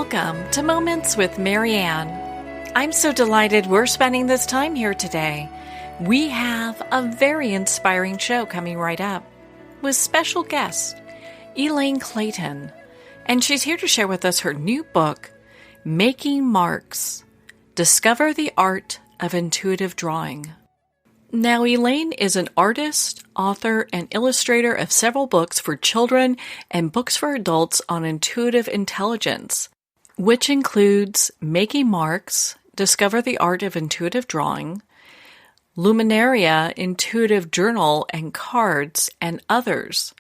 Welcome to Moments with Marianne. I'm so delighted we're spending this time here today. We have a very inspiring show coming right up with special guest Elaine Clayton, and she's here to share with us her new book, Making Marks: Discover the Art of Intuitive Drawing. Now, Elaine is an artist, author, and illustrator of several books for children and books for adults on intuitive intelligence, which includes Making Marks: Discover the Art of Intuitive Drawing, Luminaria: Intuitive Journal and Cards, and others,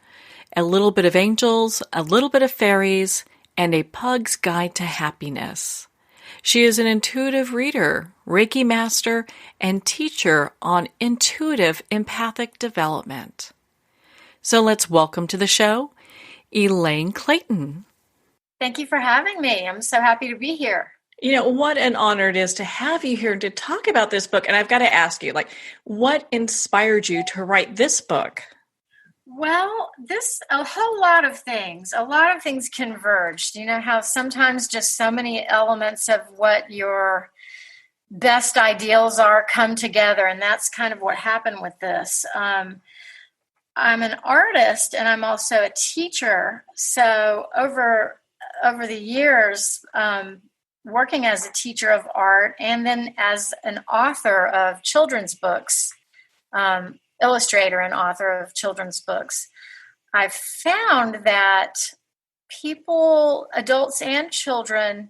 A Little Bit of Angels, A Little Bit of Fairies, and A Pug's Guide to Happiness. She is an intuitive reader, Reiki master, and teacher on intuitive empathic development. So let's welcome to the show, Elaine Clayton. Thank you for having me. I'm so happy to be here. You know, what an honor it is to have you here to talk about this book. And I've got to ask you, what inspired you to write this book? Well, a whole lot of things converged. You know how sometimes just so many elements of what your best ideals are come together, and that's kind of what happened with this. I'm an artist, and I'm also a teacher. So over the years, working as a teacher of art and then as an author of children's books, illustrator and author of children's books, I've found that people, adults and children,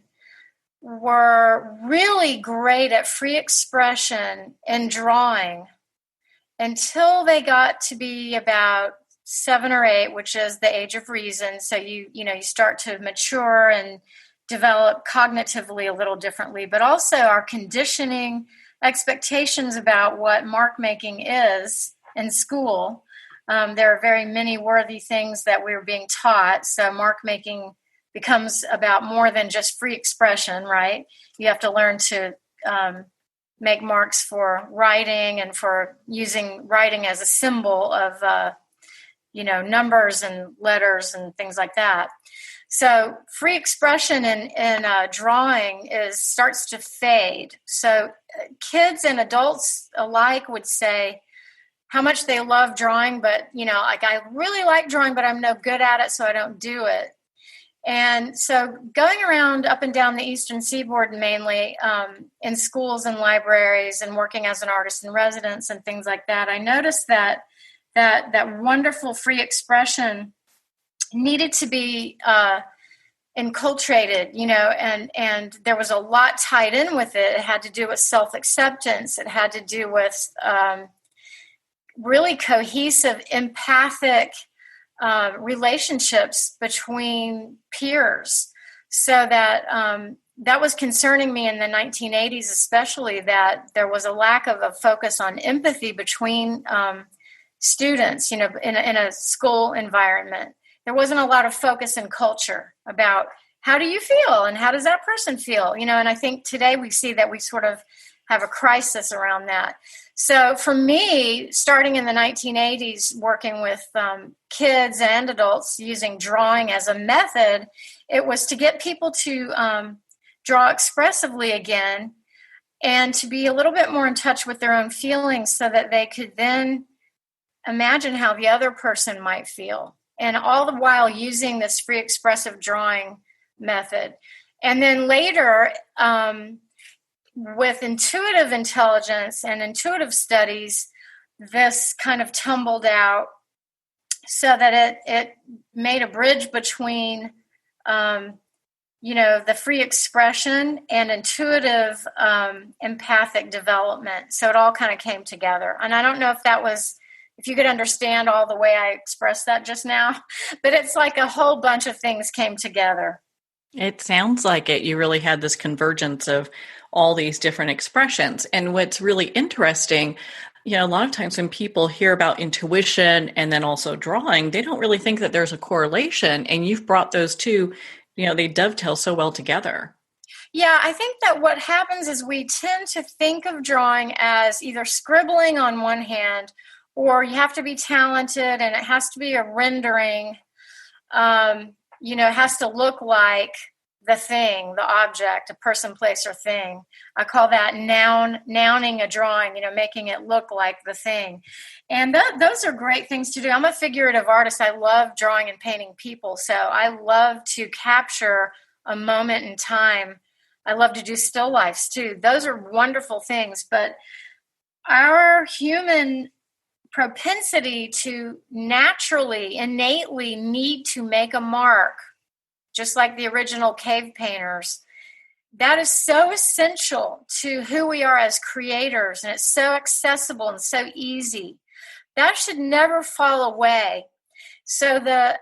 were really great at free expression in drawing until they got to be about 7 or 8, which is the age of reason. So you start to mature and develop cognitively a little differently, but also our conditioning, expectations about what mark making is in school. There are very many worthy things that we're being taught. So mark making becomes about more than just free expression, right? You have to learn to make marks for writing and for using writing as a symbol of, numbers and letters and things like that. So free expression in drawing starts to fade. So kids and adults alike would say how much they love drawing, but, I really like drawing, but I'm no good at it, so I don't do it. And so going around up and down the Eastern Seaboard mainly in schools and libraries and working as an artist in residence and things like that, I noticed that wonderful free expression needed to be enculturated, and there was a lot tied in with it. It had to do with self-acceptance. It had to do with really cohesive, empathic relationships between peers. So that was concerning me in the 1980s, especially, that there was a lack of a focus on empathy between students, in a school environment. There wasn't a lot of focus in culture about how do you feel and how does that person feel, and I think today we see that we sort of have a crisis around that. So for me, starting in the 1980s, working with kids and adults using drawing as a method, it was to get people to draw expressively again and to be a little bit more in touch with their own feelings so that they could then imagine how the other person might feel. And all the while using this free expressive drawing method. And then later, with intuitive intelligence and intuitive studies, this kind of tumbled out so that it made a bridge between, the free expression and intuitive empathic development. So it all kind of came together. And I don't know if you could understand all the way I expressed that just now, but it's like a whole bunch of things came together. It sounds like it. You really had this convergence of all these different expressions. And what's really interesting, a lot of times when people hear about intuition and then also drawing, they don't really think that there's a correlation. And you've brought those two, they dovetail so well together. Yeah, I think that what happens is we tend to think of drawing as either scribbling on one hand, or you have to be talented and it has to be a rendering, it has to look like the thing, the object, a person, place, or thing. I call that nouning a drawing, making it look like the thing. And those are great things to do. I'm a figurative artist. I love drawing and painting people. So I love to capture a moment in time. I love to do still lifes too. Those are wonderful things. But our human propensity to naturally, innately need to make a mark, just like the original cave painters, that is so essential to who we are as creators, and it's so accessible and so easy. That should never fall away. So the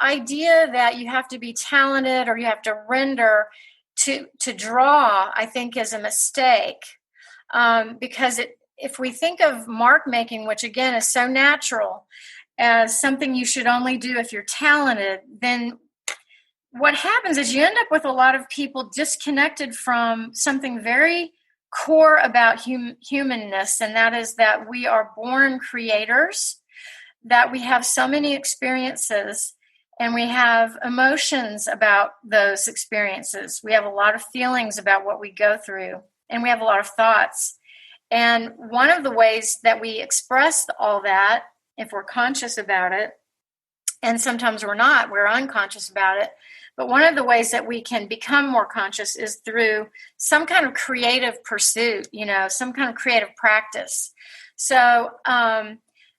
idea that you have to be talented or you have to render to draw, I think, is a mistake, because if we think of mark making, which again is so natural, as something you should only do if you're talented, then what happens is you end up with a lot of people disconnected from something very core about humanness, and that is that we are born creators, that we have so many experiences, and we have emotions about those experiences. We have a lot of feelings about what we go through, and we have a lot of thoughts. And one of the ways that we express all that, if we're conscious about it, and sometimes we're not, we're unconscious about it, but one of the ways that we can become more conscious is through some kind of creative pursuit, some kind of creative practice. So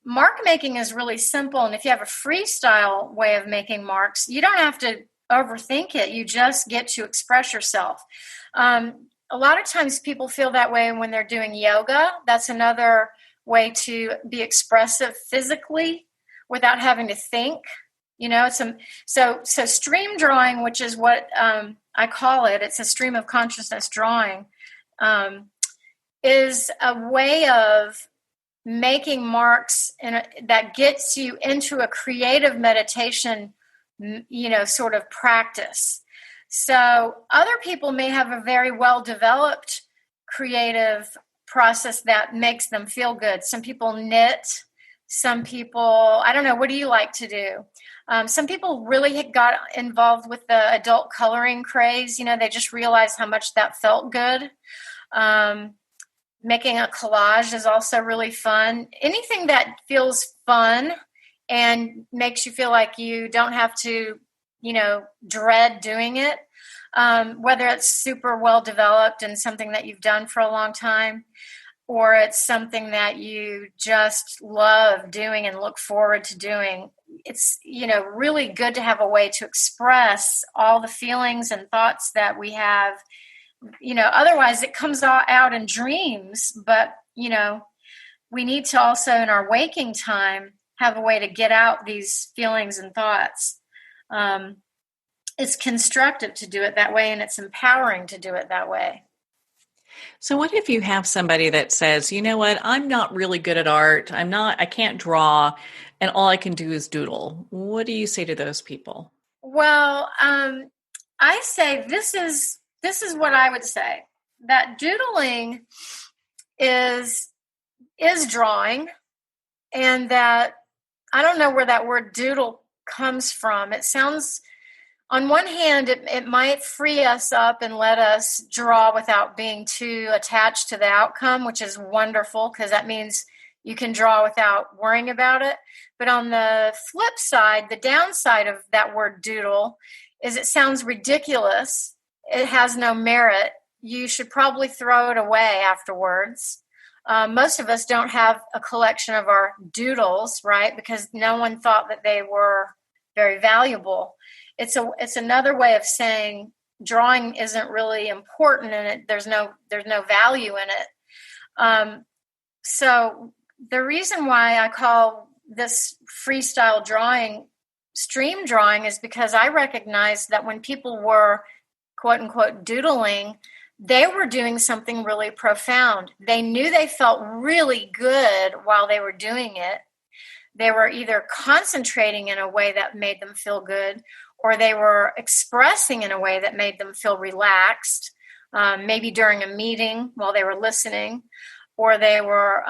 mark making is really simple. And if you have a freestyle way of making marks, you don't have to overthink it. You just get to express yourself. A lot of times people feel that way when they're doing yoga. That's another way to be expressive physically without having to think. So stream drawing, which is what I call it, it's a stream of consciousness drawing, is a way of making marks that gets you into a creative meditation, sort of practice. So other people may have a very well-developed creative process that makes them feel good. Some people knit. Some people, I don't know, what do you like to do? Some people really got involved with the adult coloring craze. They just realized how much that felt good. Making a collage is also really fun. Anything that feels fun and makes you feel like you don't have to, dread doing it, whether it's super well developed and something that you've done for a long time, or it's something that you just love doing and look forward to doing. It's, really good to have a way to express all the feelings and thoughts that we have. Otherwise it comes out in dreams, but, we need to also in our waking time have a way to get out these feelings and thoughts. It's constructive to do it that way, and it's empowering to do it that way. So what if you have somebody that says, you know what, I'm not really good at art. I can't draw, and all I can do is doodle. What do you say to those people? Well, I say this is what I would say, that doodling is drawing, and that I don't know where that word doodle comes from. It sounds, on one hand, it might free us up and let us draw without being too attached to the outcome, which is wonderful because that means you can draw without worrying about it. But on the flip side, the downside of that word doodle is it sounds ridiculous. It has no merit. You should probably throw it away afterwards. Most of us don't have a collection of our doodles, right? Because no one thought that they were very valuable. It's another way of saying drawing isn't really important, and there's no value in it. So the reason why I call this freestyle drawing stream drawing is because I recognize that when people were quote unquote doodling, they were doing something really profound. They knew they felt really good while they were doing it. They were either concentrating in a way that made them feel good, or they were expressing in a way that made them feel relaxed, maybe during a meeting while they were listening, or they were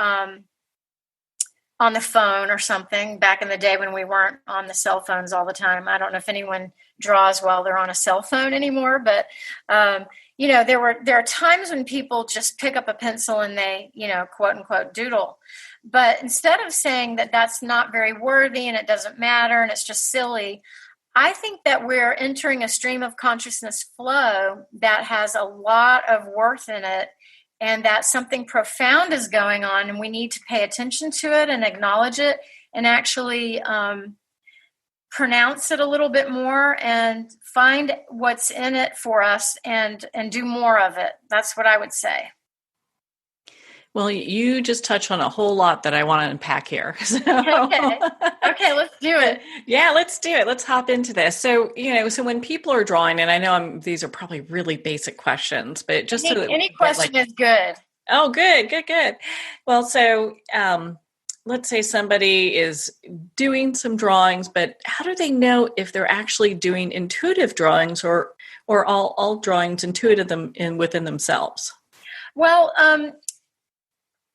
on the phone or something back in the day when we weren't on the cell phones all the time. I don't know if anyone draws while they're on a cell phone anymore. But, there are times when people just pick up a pencil and they, quote unquote, doodle. But instead of saying that that's not very worthy and it doesn't matter and it's just silly, I think that we're entering a stream of consciousness flow that has a lot of worth in it, and that something profound is going on, and we need to pay attention to it and acknowledge it and actually pronounce it a little bit more and find what's in it for us and do more of it. That's what I would say. Well, you just touched on a whole lot that I want to unpack here. So. Okay, let's do it. Yeah, let's do it. Let's hop into this. So, so when people are drawing, and I know these are probably really basic questions, but just any question is good. Oh, good. Well, so let's say somebody is doing some drawings, but how do they know if they're actually doing intuitive drawings or all drawings intuitive within themselves? Well,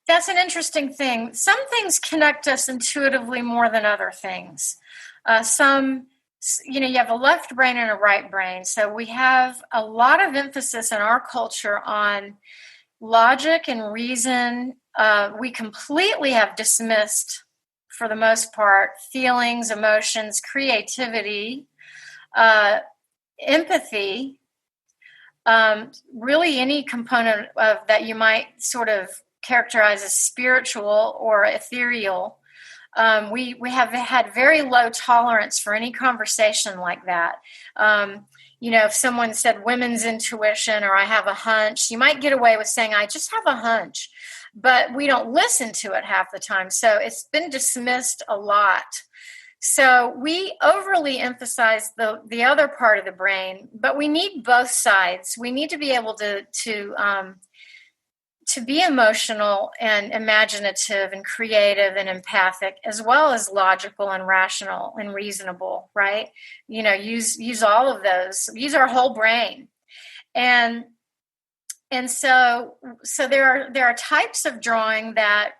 that's an interesting thing. Some things connect us intuitively more than other things. You have a left brain and a right brain. So we have a lot of emphasis in our culture on logic and reason. We completely have dismissed, for the most part, feelings, emotions, creativity, empathy, really any component of that you might sort of characterize as spiritual or ethereal. We have had very low tolerance for any conversation like that. If someone said women's intuition or I have a hunch, you might get away with saying I just have a hunch, but we don't listen to it half the time. So it's been dismissed a lot. So we overly emphasize the other part of the brain, but we need both sides. We need to be able to be emotional and imaginative and creative and empathic, as well as logical and rational and reasonable, right? Use all of those, use our whole brain. And so there are types of drawing that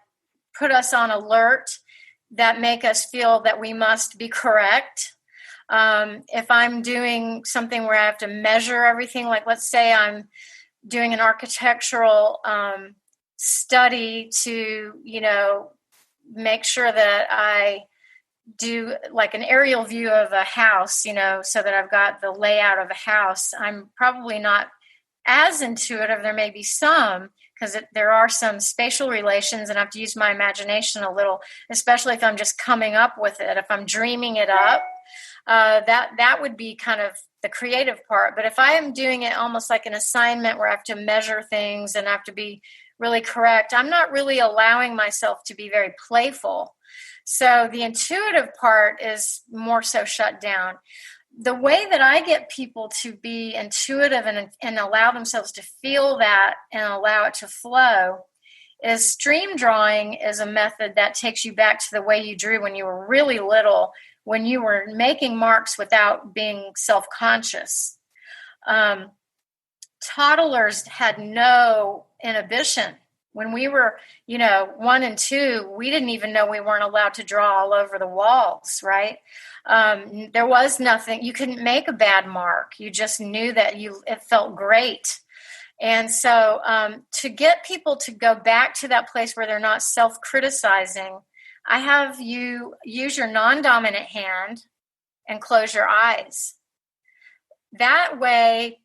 put us on alert, that make us feel that we must be correct. If I'm doing something where I have to measure everything, like let's say I'm doing an architectural study to, make sure that I do like an aerial view of a house, so that I've got the layout of a house. I'm probably not as intuitive. There may be some, because there are some spatial relations and I have to use my imagination a little, especially if I'm just coming up with it. If I'm dreaming it up, that would be kind of the creative part. But if I am doing it almost like an assignment where I have to measure things and I have to be really correct, I'm not really allowing myself to be very playful. So the intuitive part is more so shut down. The way that I get people to be intuitive and allow themselves to feel that and allow it to flow is stream drawing is a method that takes you back to the way you drew when you were really little, when you were making marks without being self-conscious. Toddlers had no inhibition. When we were, 1 and 2, we didn't even know we weren't allowed to draw all over the walls, right? There was nothing. You couldn't make a bad mark. You just knew that it felt great. And so to get people to go back to that place where they're not self-criticizing, I have you use your non-dominant hand and close your eyes. That way,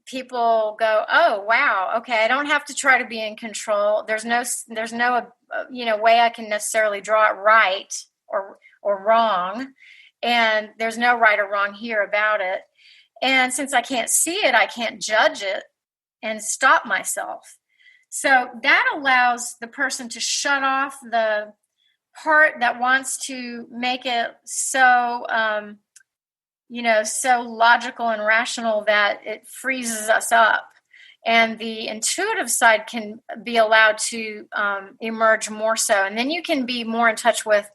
people go, oh, wow, okay, I don't have to try to be in control. There's no way I can necessarily draw it right or wrong. And there's no right or wrong here about it. And since I can't see it, I can't judge it and stop myself. So that allows the person to shut off the part that wants to make it so, so logical and rational that it freezes us up. And the intuitive side can be allowed to emerge more so. And then you can be more in touch with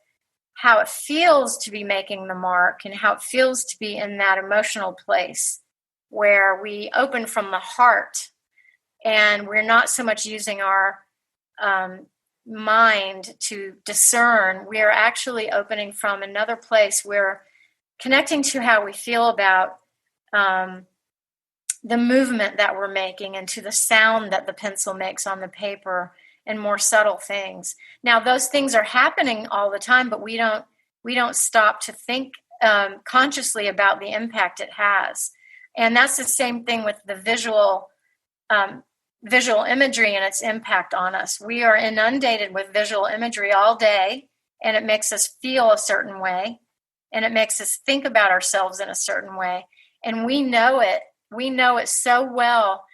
how it feels to be making the mark and how it feels to be in that emotional place where we open from the heart and we're not so much using our mind to discern. We're actually opening from another place. We're connecting to how we feel about um, the movement that we're making and to the sound that the pencil makes on the paper and more subtle things. Now, those things are happening all the time, but we don't stop to think consciously about the impact it has. And that's the same thing with the visual imagery and its impact on us. We are inundated with visual imagery all day, and it makes us feel a certain way, and it makes us think about ourselves in a certain way. And we know it. We know it so well,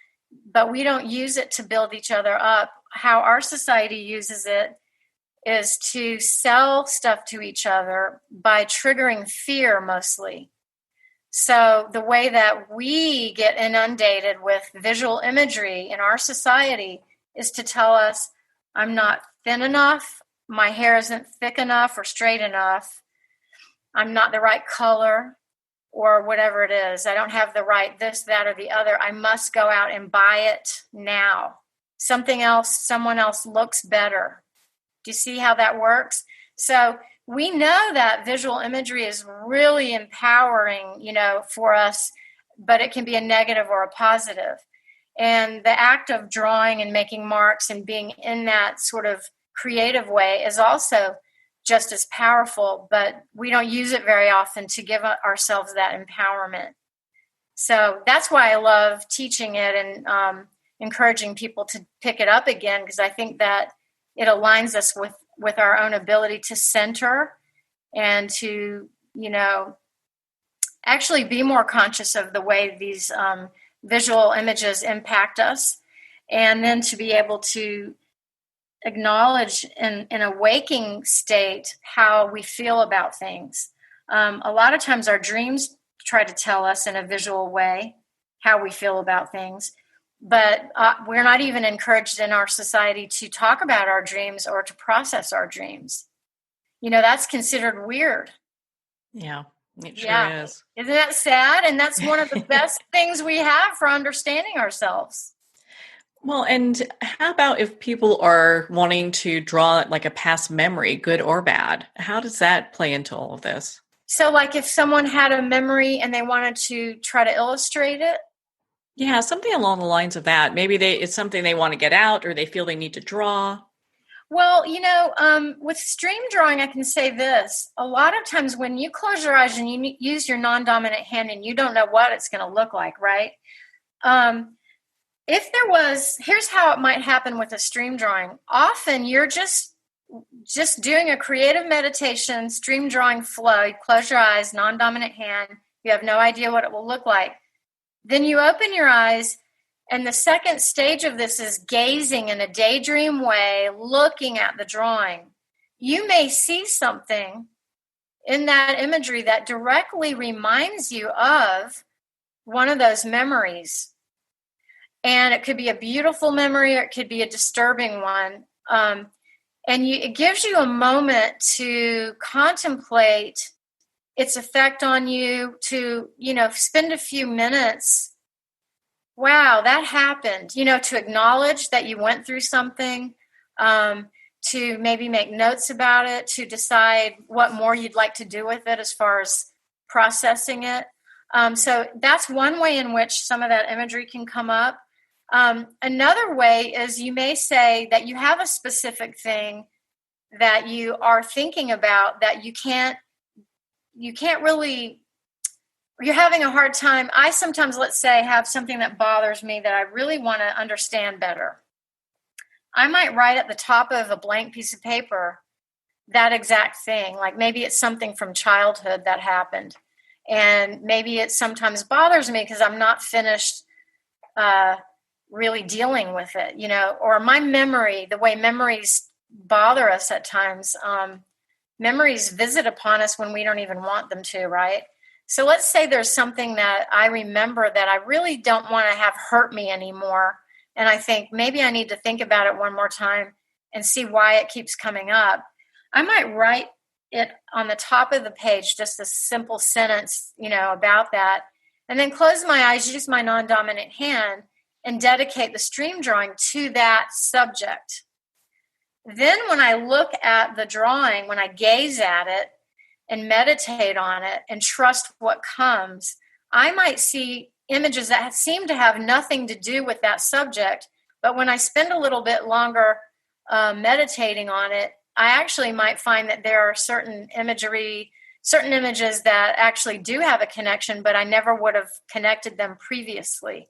but we don't use it to build each other up. How our society uses it is to sell stuff to each other by triggering fear mostly. So the way that we get inundated with visual imagery in our society is to tell us, I'm not thin enough, my hair isn't thick enough or straight enough, I'm not the right color, or whatever it is. I don't have the right this, that, or the other. I must go out and buy it now. Something else, someone else looks better. Do you see how that works? So we know that visual imagery is really empowering, for us, but it can be a negative or a positive. And the act of drawing and making marks and being in that sort of creative way is also just as powerful, but we don't use it very often to give ourselves that empowerment. So that's why I love teaching it and encouraging people to pick it up again, because I think that it aligns us with our own ability to center and to, actually be more conscious of the way these visual images impact us, and then to be able to acknowledge in a waking state how we feel about things. A lot of times our dreams try to tell us in a visual way how we feel about things, but we're not even encouraged in our society to talk about our dreams or to process our dreams. That's considered weird. Yeah, it sure is. Isn't that sad? And that's one of the best things we have for understanding ourselves. Well, and how about if people are wanting to draw like a past memory, good or bad? How does that play into all of this? So like if someone had a memory and they wanted to try to illustrate it? Yeah, something along the lines of that. Maybe it's something they want to get out or they feel they need to draw. Well, with stream drawing, I can say this. A lot of times when you close your eyes and you use your non-dominant hand and you don't know what it's going to look like, right? Here's how it might happen with a stream drawing. Often you're just doing a creative meditation, stream drawing flow. You close your eyes, non-dominant hand. You have no idea what it will look like. Then you open your eyes, and the second stage of this is gazing in a daydream way, looking at the drawing. You may see something in that imagery that directly reminds you of one of those memories. And it could be a beautiful memory or it could be a disturbing one. It gives you a moment to contemplate its effect on you, to, spend a few minutes. Wow, that happened. To acknowledge that you went through something, to maybe make notes about it, to decide what more you'd like to do with it as far as processing it. So that's one way in which some of that imagery can come up. Another way is you may say that you have a specific thing that you are thinking about that you can't really, you're having a hard time. I sometimes, let's say, have something that bothers me that I really want to understand better. I might write at the top of a blank piece of paper that exact thing. Like maybe it's something from childhood that happened. And maybe it sometimes bothers me because I'm not finished really dealing with it, or my memory, the way memories bother us at times. Memories visit upon us when we don't even want them to, right? So let's say there's something that I remember that I really don't want to have hurt me anymore. And I think maybe I need to think about it one more time and see why it keeps coming up. I might write it on the top of the page, just a simple sentence, about that, and then close my eyes, use my non-dominant hand, and dedicate the stream drawing to that subject. Then when I look at the drawing, when I gaze at it and meditate on it and trust what comes, I might see images that seem to have nothing to do with that subject, but when I spend a little bit longer meditating on it, I actually might find that there are certain images that actually do have a connection, but I never would have connected them previously.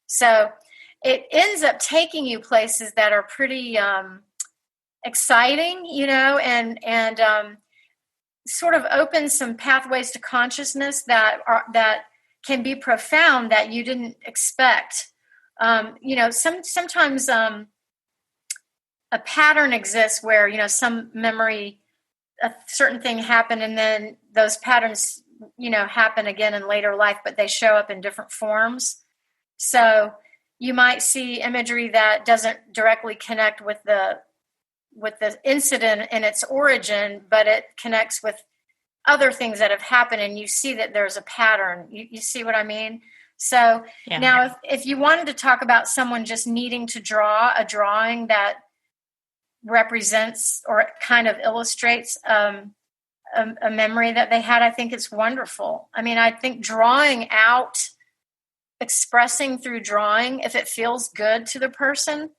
So it ends up taking you places that are pretty exciting, and sort of opens some pathways to consciousness that can be profound that you didn't expect. Sometimes a pattern exists where, some memory, a certain thing happened, and then those patterns, happen again in later life, but they show up in different forms. So you might see imagery that doesn't directly connect with the incident in its origin, but it connects with other things that have happened, and you see that there's a pattern. You see what I mean? So now if you wanted to talk about someone just needing to draw a drawing that represents or kind of illustrates a memory that they had, I think it's wonderful. I mean, I think drawing out, expressing through drawing, if it feels good to the person,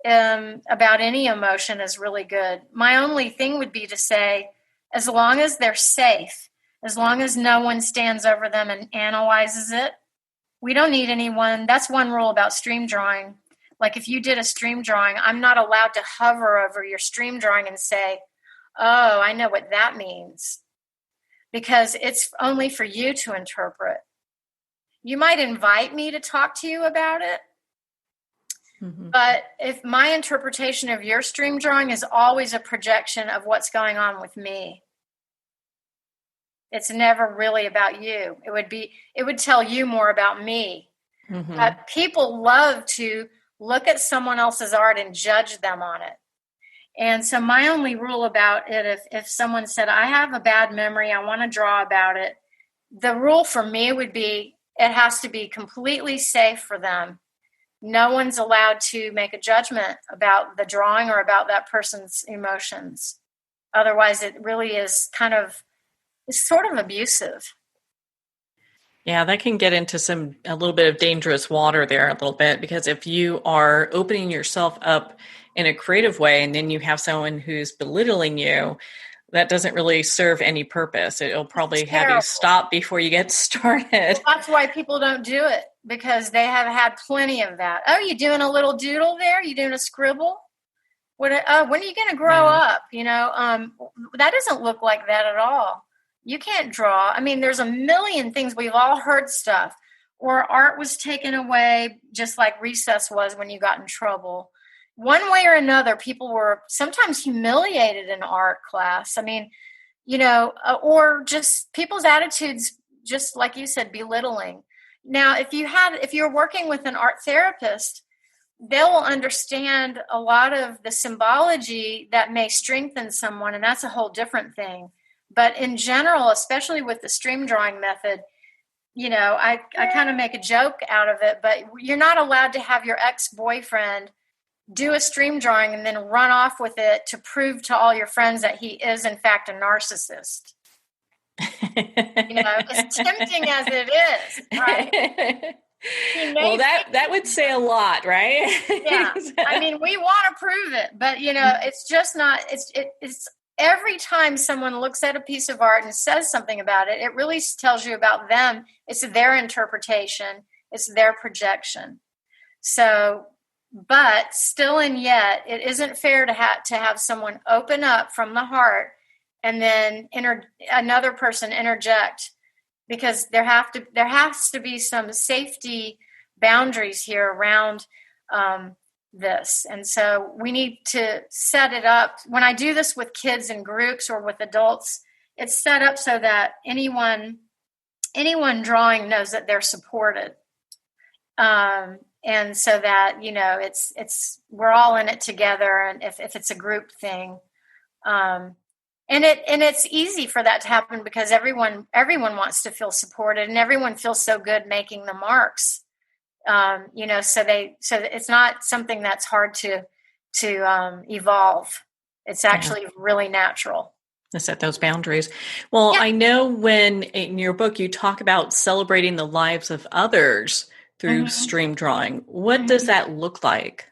about any emotion is really good. My only thing would be to say, as long as they're safe, as long as no one stands over them and analyzes it, we don't need anyone. That's one rule about stream drawing. Like if you did a stream drawing, I'm not allowed to hover over your stream drawing and say, oh, I know what that means, because it's only for you to interpret. You might invite me to talk to you about it, but if my interpretation of your stream drawing is always a projection of what's going on with me, it's never really about you. It would tell you more about me. People love to look at someone else's art and judge them on it. And so my only rule about it, if someone said, I have a bad memory, I want to draw about it, the rule for me would be, it has to be completely safe for them. No one's allowed to make a judgment about the drawing or about that person's emotions. Otherwise, it really is it's sort of abusive. Yeah, that can get into a little bit of dangerous water there a little bit, because if you are opening yourself up in a creative way and then you have someone who's belittling you, that doesn't really serve any purpose. It'll probably have you stop before you get started. Well, that's why people don't do it, because they have had plenty of that. Oh, you doing a little doodle there? You doing a scribble? When are you going to grow up? That doesn't look like that at all. You can't draw. I mean, there's a million things. We've all heard stuff. Or art was taken away, just like recess was when you got in trouble. One way or another, people were sometimes humiliated in art class. I mean, or just people's attitudes, just like you said, belittling. Now, if you're working with an art therapist, they'll understand a lot of the symbology that may strengthen someone, and that's a whole different thing. But in general, especially with the stream drawing method, I kind of make a joke out of it, but you're not allowed to have your ex-boyfriend do a stream drawing and then run off with it to prove to all your friends that he is, in fact, a narcissist. As tempting as it is, right? Well, that would say a lot, right? Yeah. I mean, we want to prove it, but, it's just not, it's every time someone looks at a piece of art and says something about it, it really tells you about them. It's their interpretation. It's their projection. So, but still and yet, it isn't fair to have someone open up from the heart and then another person interject, because there has to be some safety boundaries here around this. And so we need to set it up. When I do this with kids in groups or with adults, it's set up so that anyone drawing knows that they're supported. And so that, we're all in it together. And if it's a group thing, and it's easy for that to happen because everyone wants to feel supported, and everyone feels so good making the marks. So it's not something that's hard to evolve. It's actually really natural. To set those boundaries. Well, Yeah. I know when in your book you talk about celebrating the lives of others through Hmm. stream drawing. What does Hmm. that look like?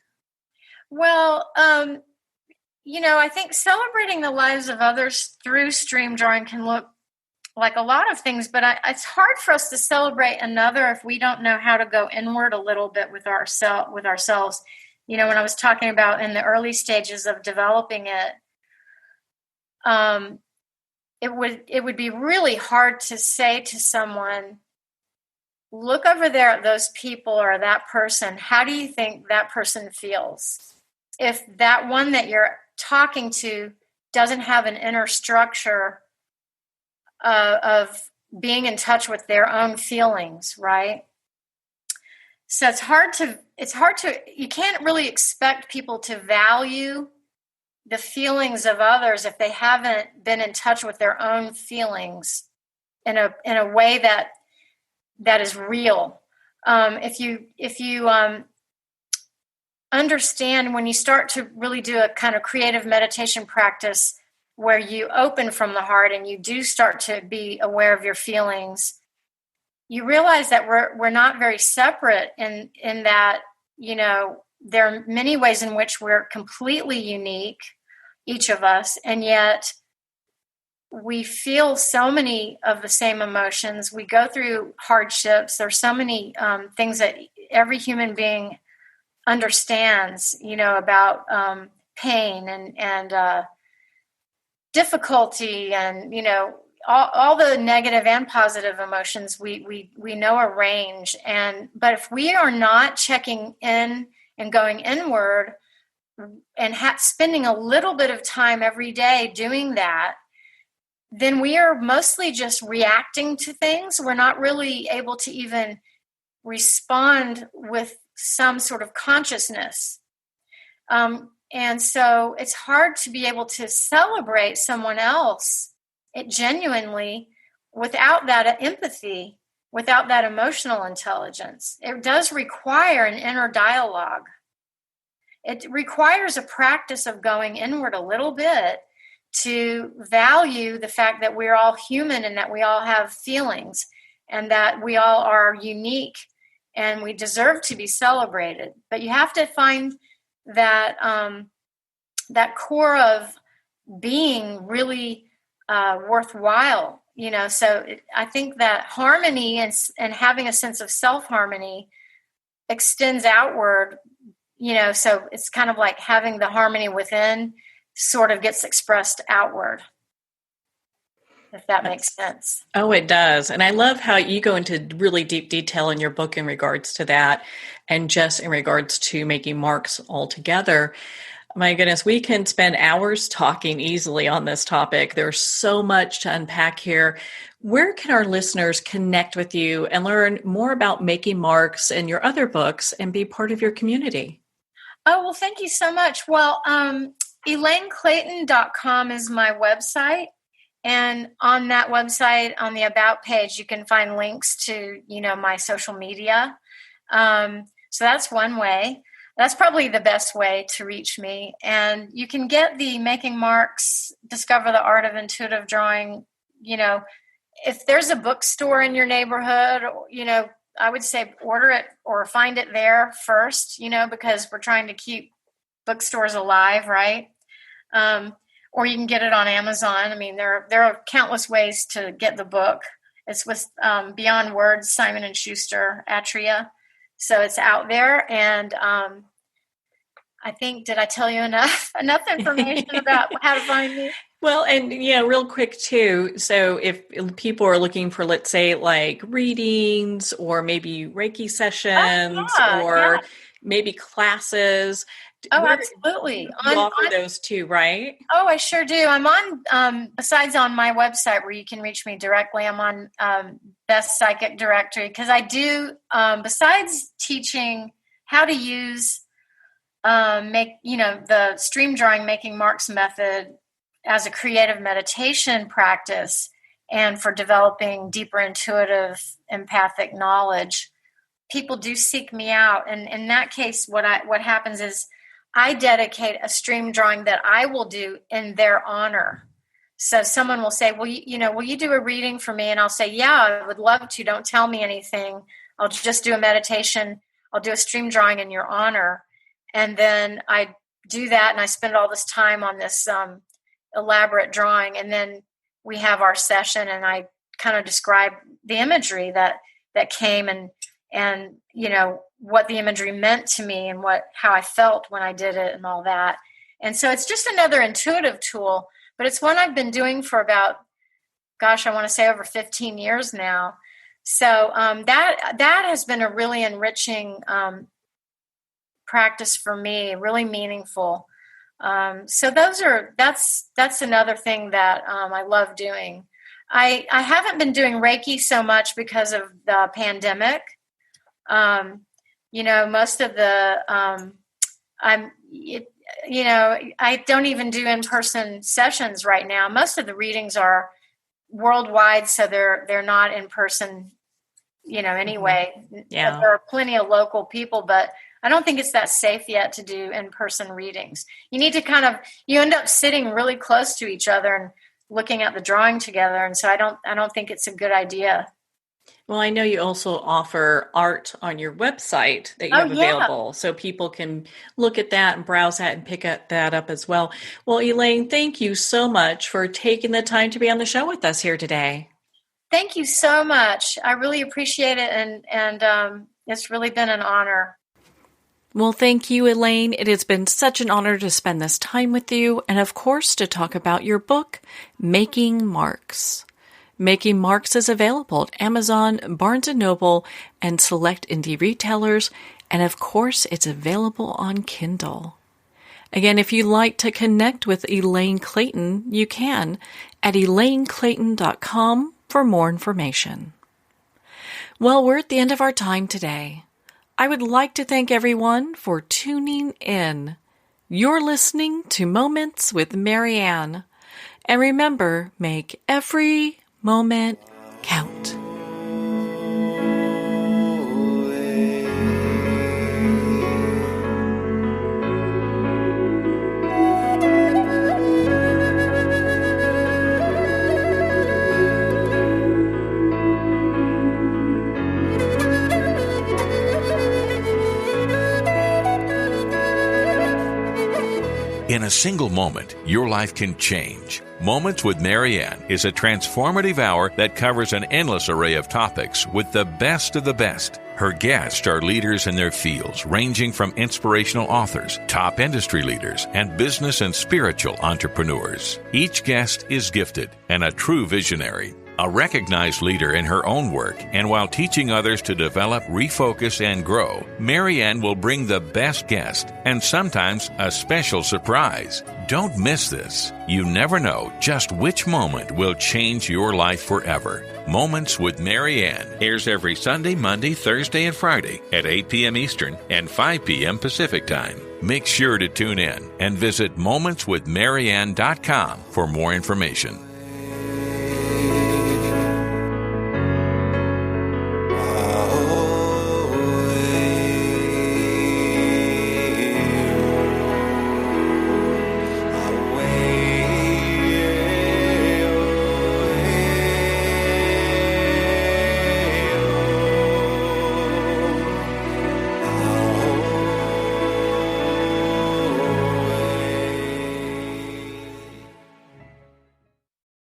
Well, I think celebrating the lives of others through stream drawing can look like a lot of things, but it's hard for us to celebrate another if we don't know how to go inward a little bit with ourselves. When I was talking about in the early stages of developing it, um, it would be really hard to say to someone, look over there at those people or that person. How do you think that person feels? If that one that you're talking to doesn't have an inner structure of being in touch with their own feelings, right? So you can't really expect people to value the feelings of others if they haven't been in touch with their own feelings in a way that is real. If you understand, when you start to really do a kind of creative meditation practice where you open from the heart and you do start to be aware of your feelings, you realize that we're not very separate in that, there are many ways in which we're completely unique, each of us, and yet we feel so many of the same emotions. We go through hardships. There's so many things that every human being understands, about pain and difficulty, and all the negative and positive emotions we know a range. But if we are not checking in and going inward and spending a little bit of time every day doing that, then we are mostly just reacting to things. We're not really able to even respond with some sort of consciousness. And so it's hard to be able to celebrate someone else genuinely without that empathy, without that emotional intelligence. It does require an inner dialogue. It requires a practice of going inward a little bit to value the fact that we're all human and that we all have feelings and that we all are unique and we deserve to be celebrated. But you have to find that that core of being really worthwhile. I think that harmony and having a sense of self-harmony extends outward. So it's kind of like having the harmony within sort of gets expressed outward, if that makes sense. Oh, it does. And I love how you go into really deep detail in your book in regards to that and just in regards to making marks altogether. My goodness, we can spend hours talking easily on this topic. There's so much to unpack here. Where can our listeners connect with you and learn more about making marks and your other books and be part of your community? Oh, well, thank you so much. Well, ElaineClayton.com is my website. And on that website, on the About page, you can find links to, my social media. So that's one way. That's probably the best way to reach me. And you can get the Making Marks, Discover the Art of Intuitive Drawing. If there's a bookstore in your neighborhood, I would say order it or find it there first, because we're trying to keep bookstores alive, right? Or you can get it on Amazon. I mean, there are countless ways to get the book. It's with Beyond Words, Simon and Schuster, Atria. So it's out there. And I think, did I tell you enough information about how to find me? Well, and real quick too. So if people are looking for, let's say, like readings or maybe Reiki sessions or maybe classes. Oh, absolutely. You offer those too, right? Oh, I sure do. I'm on, besides on my website where you can reach me directly, I'm on Best Psychic Directory, because I do, besides teaching how to use the stream drawing making marks method as a creative meditation practice and for developing deeper intuitive empathic knowledge, people do seek me out. And in that case, what happens is I dedicate a stream drawing that I will do in their honor. So someone will say, well, will you do a reading for me? And I'll say, yeah, I would love to. Don't tell me anything. I'll just do a meditation. I'll do a stream drawing in your honor. And then I do that, and I spend all this time on this elaborate drawing. And then we have our session, and I kind of describe the imagery that came, and what the imagery meant to me, and how I felt when I did it, and all that. And so it's just another intuitive tool, but it's one I've been doing for about, I want to say over 15 years now. So that has been a really enriching practice for me, really meaningful. So that's another thing that I love doing. I haven't been doing Reiki so much because of the pandemic. Most of the I don't even do in-person sessions right now. Most of the readings are worldwide, so they're not in person, anyway. Yeah. There are plenty of local people, but I don't think it's that safe yet to do in-person readings. You need to you end up sitting really close to each other and looking at the drawing together. And so I don't think it's a good idea. Well, I know you also offer art on your website that you have available, so people can look at that and browse that and pick that up as well. Well, Elaine, thank you so much for taking the time to be on the show with us here today. Thank you so much. I really appreciate it, and it's really been an honor. Well, thank you, Elaine. It has been such an honor to spend this time with you, and of course, to talk about your book, Making Marks. Making Marks is available at Amazon, Barnes & Noble, and select indie retailers, and of course, it's available on Kindle. Again, if you'd like to connect with Elaine Clayton, you can at elaineclayton.com for more information. Well, we're at the end of our time today. I would like to thank everyone for tuning in. You're listening to Moments with Marianne. And remember, make every moment count. In a single moment, your life can change. Moments with Marianne is a transformative hour that covers an endless array of topics with the best of the best. Her guests are leaders in their fields, ranging from inspirational authors, top industry leaders, and business and spiritual entrepreneurs. Each guest is gifted and a true visionary, a recognized leader in her own work, and while teaching others to develop, refocus, and grow, Marianne will bring the best guest and sometimes a special surprise. Don't miss this. You never know just which moment will change your life forever. Moments with Marianne airs every Sunday, Monday, Thursday, and Friday at 8 p.m. Eastern and 5 p.m. Pacific Time. Make sure to tune in and visit momentswithmarianne.com for more information.